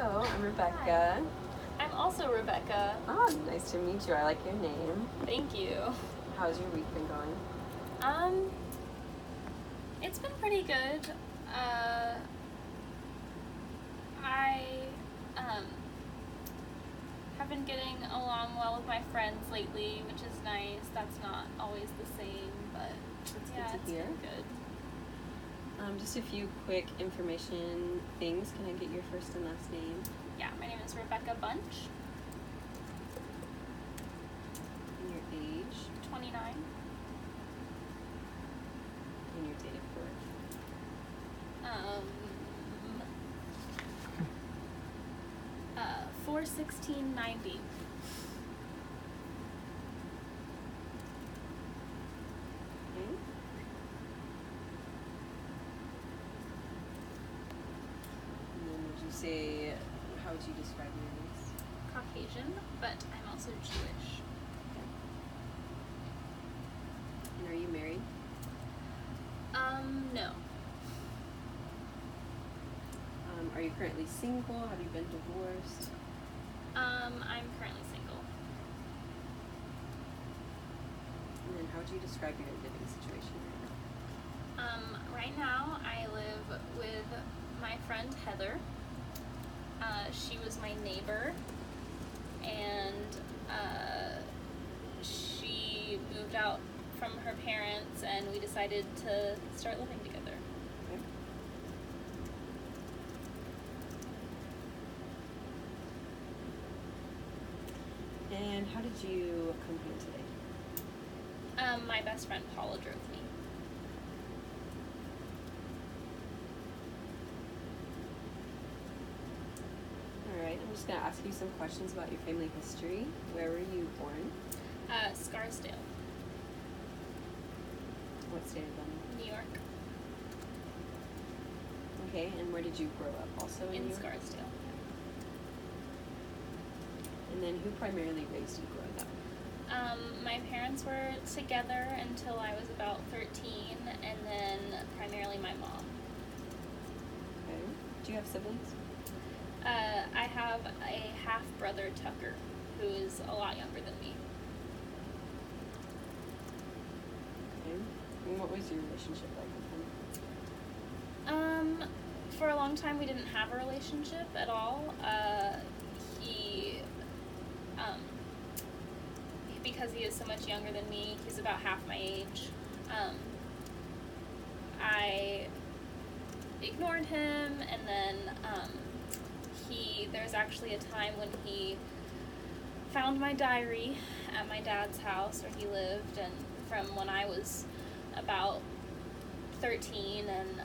Hello, I'm Rebecca. I'm also Rebecca. Oh, nice to meet you. I like your name. Thank you. How's your week been going? It's been pretty good. I have been getting along well with my friends lately, which is nice. That's not always the same, but That's yeah, good it's to hear. been good. Just a few quick information things. Can I get your first and last name? Yeah, my name is Rebecca Bunch, And your age? 29. And your date of birth? 4/16/90. Okay. And then would you say, how would you describe your race? Caucasian, but I'm also Jewish. And are you married? No. Are you currently single? Have you been divorced? I'm currently single. And then how would you describe your living situation right now? Right now I live with my friend Heather. She was my neighbor, and she moved out from her parents, and we decided to start living together. Okay. And how did you come here today? My best friend Paula drove me. Alright, I'm just going to ask you some questions about your family history. Where were you born? Scarsdale, What state of London? New York. Okay, and where did you grow up? Also in In New York? Scarsdale. And then who primarily raised you growing up? My parents were together until I was about 13, and then primarily my mom. Okay. Do you have siblings? I have a half-brother, Tucker, who is a lot younger than me. Okay. And what was your relationship like with him? For a long time we didn't have a relationship at all. Because he is so much younger than me, he's about half my age. I ignored him, and then there's actually a time when he found my diary at my dad's house where he lived, and from when I was about 13, and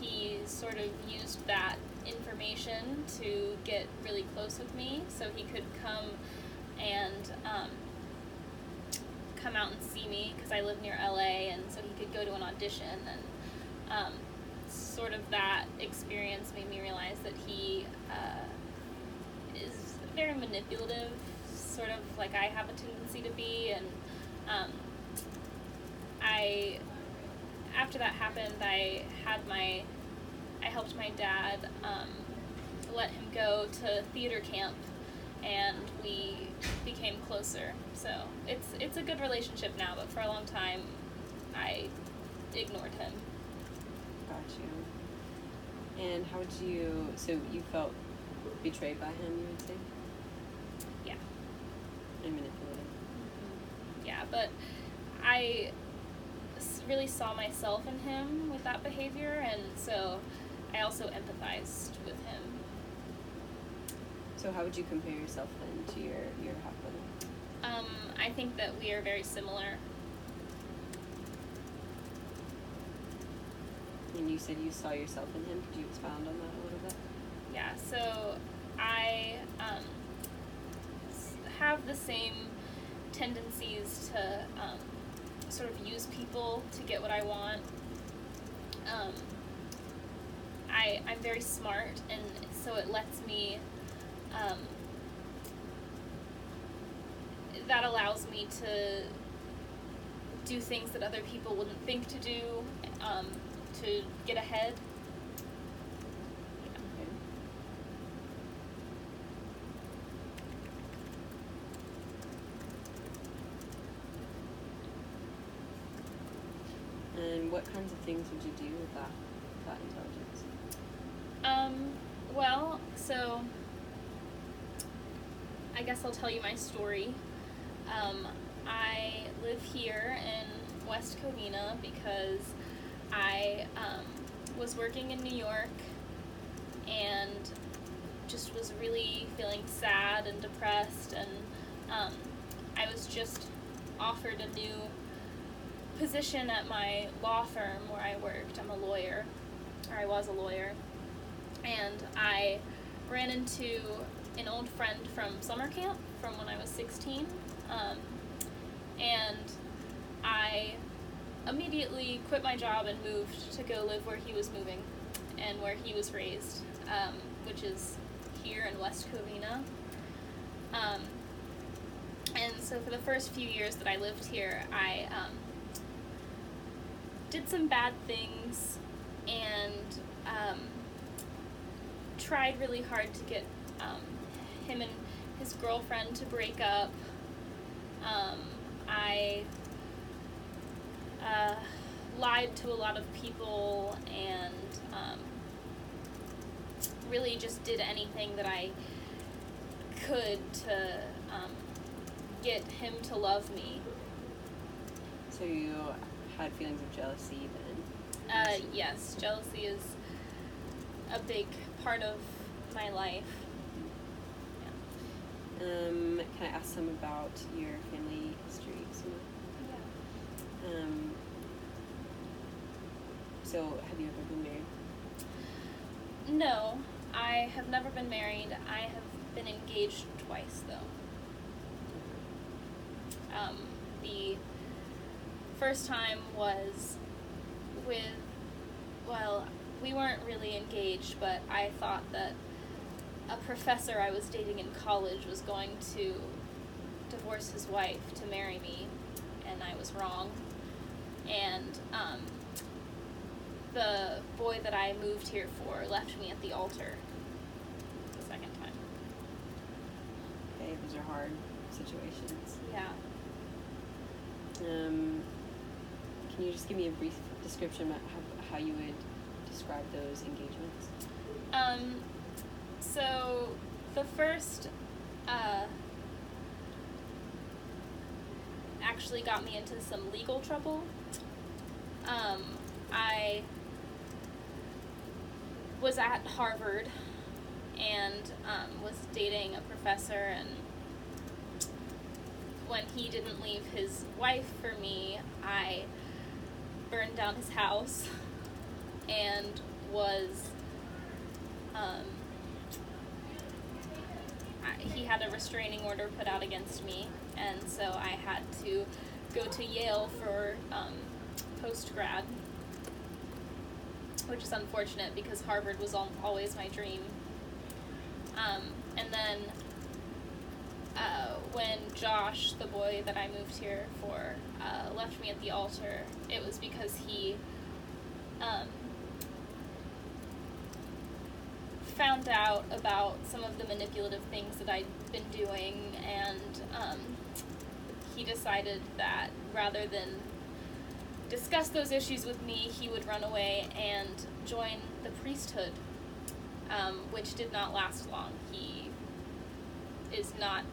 he sort of used that information to get really close with me so he could come and come out and see me, because I live near LA, and so he could go to an audition, and sort of that experience made me realize that he is very manipulative, sort of like I have a tendency to be, and after that happened, I helped my dad let him go to theater camp, and we became closer. So it's a good relationship now, but for a long time I ignored him. Got you. And how would you, so you felt betrayed by him, you would say? Yeah. And manipulated. Yeah, but I really saw myself in him with that behavior, and so I also empathized with him. So how would you compare yourself then to your half-brother? I think that we are very similar. And you said you saw yourself in him. Could you expound on that a little bit? Yeah, so I have the same tendencies to sort of use people to get what I want. I'm very smart, and so it lets me, that allows me to do things that other people wouldn't think to do, to get ahead. Okay. what kinds of things would you do with that intelligence? Well, so I guess I'll tell you my story. I live here in West Covina because I was working in New York and just was really feeling sad and depressed, and I was just offered a new position at my law firm where I worked. I'm a lawyer, or I was a lawyer, and I ran into an old friend from summer camp from when I was 16, and I immediately quit my job and moved to go live where he was moving and where he was raised, which is here in West Covina. And so for the first few years that I lived here, I did some bad things and tried really hard to get him and his girlfriend to break up. I lied to a lot of people and really just did anything that I could to get him to love me. So you had feelings of jealousy then? Yes, jealousy is a big part of my life. Yeah. Can I ask some about your family history? Yeah. So have you ever been married? No, I have never been married. I have been engaged twice, though. The first time was with, well, we weren't really engaged, but I thought that a professor I was dating in college was going to divorce his wife to marry me, and I was wrong. And the boy that I moved here for left me at the altar the second time. Okay, those are hard situations. Yeah. Can you just give me a brief description of how you would describe those engagements? So the first actually got me into some legal trouble. I was at Harvard and was dating a professor, and when he didn't leave his wife for me, I burned down his house and was he had a restraining order put out against me, and so I had to go to Yale for post-grad, which is unfortunate because Harvard was always my dream. And then when Josh, the boy that I moved here for, left me at the altar, it was because he found out about some of the manipulative things that I'd been doing, and he decided that rather than discuss those issues with me, he would run away and join the priesthood, which did not last long. He is not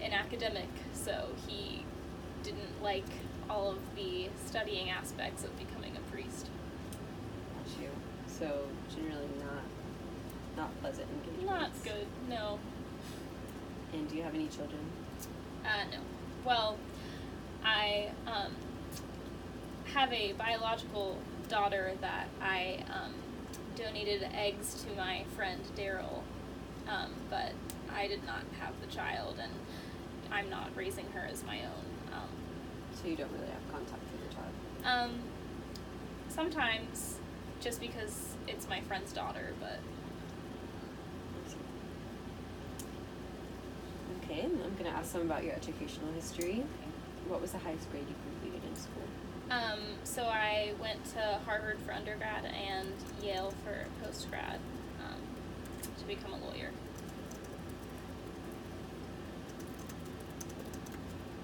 an academic, so he didn't like all of the studying aspects of becoming a priest. Got you. So generally not pleasant engagements. Not good, no. And do you have any children? No. Well, I have a biological daughter that I donated eggs to my friend Daryl, but I did not have the child, and I'm not raising her as my own. So you don't really have contact with your child? Sometimes, just because it's my friend's daughter, but... Okay, I'm going to ask some about your educational history. What was the highest grade you completed in school? So I went to Harvard for undergrad and Yale for postgrad to become a lawyer.